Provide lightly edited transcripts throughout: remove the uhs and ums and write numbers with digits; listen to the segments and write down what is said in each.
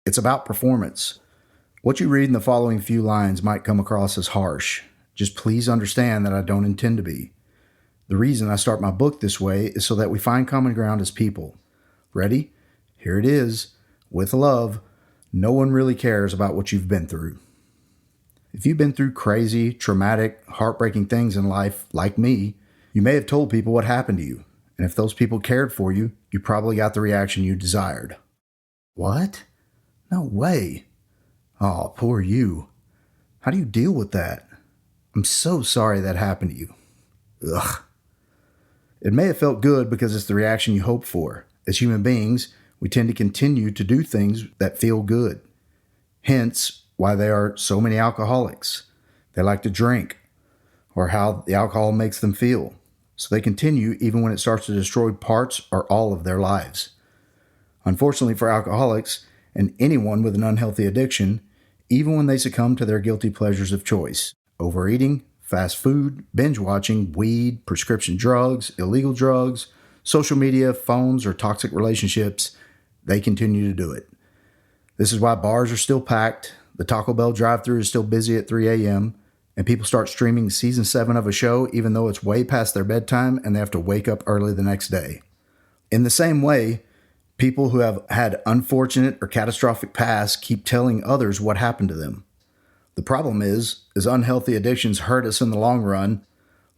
It's about performance. What you read in the following few lines might come across as harsh. Just please understand that I don't intend to be. The reason I start my book this way is so that we find common ground as people. Ready? Here it is. With love, no one really cares about what you've been through. If you've been through crazy, traumatic, heartbreaking things in life, like me, you may have told people what happened to you. And if those people cared for you, you probably got the reaction you desired. What? No way. Oh, poor you. How do you deal with that? I'm so sorry that happened to you. Ugh. It may have felt good because it's the reaction you hoped for. As human beings, we tend to continue to do things that feel good. Hence, why there are so many alcoholics. They like to drink, or how the alcohol makes them feel. So they continue even when it starts to destroy parts or all of their lives. Unfortunately for alcoholics, and anyone with an unhealthy addiction, even when they succumb to their guilty pleasures of choice, overeating, fast food, binge watching, weed, prescription drugs, illegal drugs, social media, phones, or toxic relationships, they continue to do it. This is why bars are still packed, the Taco Bell drive-thru is still busy at 3 a.m., and people start streaming season 7 of a show even though it's way past their bedtime and they have to wake up early the next day. In the same way, people who have had unfortunate or catastrophic pasts keep telling others what happened to them. The problem is, as unhealthy addictions hurt us in the long run,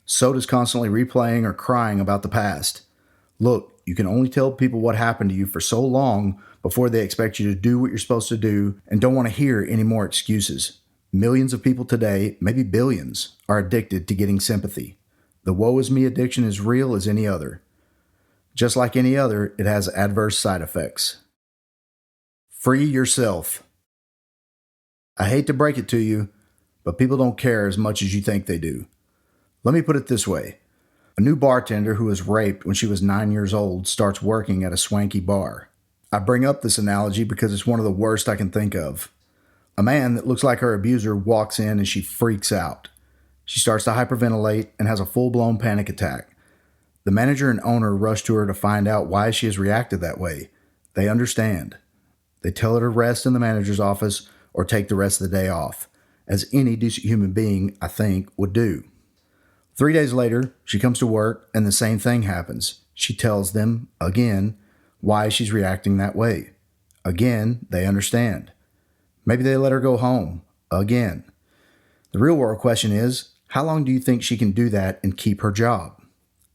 so does constantly replaying or crying about the past. Look, you can only tell people what happened to you for so long before they expect you to do what you're supposed to do and don't want to hear any more excuses. Millions of people today, maybe billions, are addicted to getting sympathy. The woe is me addiction is real as any other. Just like any other, it has adverse side effects. Free yourself. I hate to break it to you, but people don't care as much as you think they do. Let me put it this way. A new bartender who was raped when she was 9 years old starts working at a swanky bar. I bring up this analogy because it's one of the worst I can think of. A man that looks like her abuser walks in and she freaks out. She starts to hyperventilate and has a full-blown panic attack. The manager and owner rush to her to find out why she has reacted that way. They understand. They tell her to rest in the manager's office or take the rest of the day off, as any decent human being, I think, would do. 3 days later, she comes to work and the same thing happens. She tells them, again, why she's reacting that way. Again, they understand. Maybe they let her go home. Again. The real world question is, how long do you think she can do that and keep her job?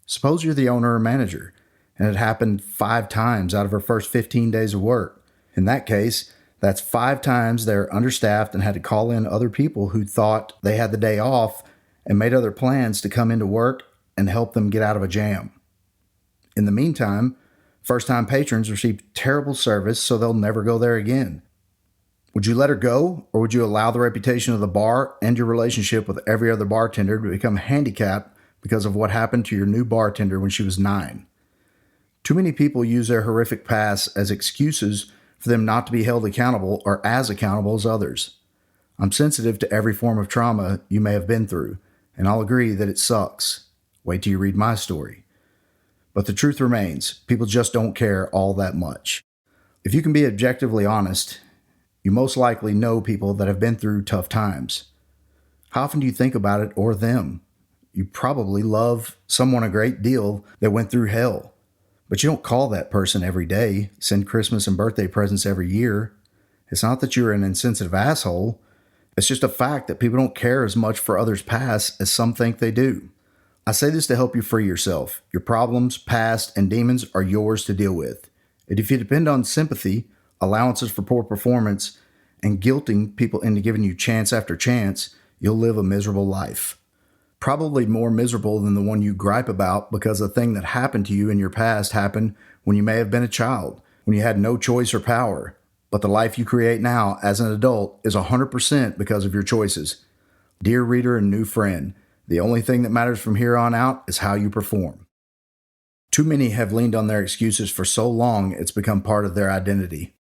Suppose you're the owner or manager, and it happened 5 times out of her first 15 days of work. In that case, that's 5 times they're understaffed and had to call in other people who thought they had the day off and made other plans to come into work and help them get out of a jam. In the meantime, first-time patrons receive terrible service, so they'll never go there again. Would you let her go, or would you allow the reputation of the bar and your relationship with every other bartender to become handicapped because of what happened to your new bartender when she was 9? Too many people use their horrific past as excuses for them not to be held accountable or as accountable as others. I'm sensitive to every form of trauma you may have been through, and I'll agree that it sucks. Wait till you read my story. But the truth remains, people just don't care all that much. If you can be objectively honest, you most likely know people that have been through tough times. How often do you think about it or them? You probably love someone a great deal that went through hell. But you don't call that person every day, send Christmas and birthday presents every year. It's not that you're an insensitive asshole. It's just a fact that people don't care as much for others' past as some think they do. I say this to help you free yourself. Your problems, past, and demons are yours to deal with. And if you depend on sympathy, allowances for poor performance, and guilting people into giving you chance after chance, you'll live a miserable life. Probably more miserable than the one you gripe about because the thing that happened to you in your past happened when you may have been a child, when you had no choice or power. But the life you create now as an adult is 100% because of your choices. Dear reader and new friend, the only thing that matters from here on out is how you perform. Too many have leaned on their excuses for so long it's become part of their identity.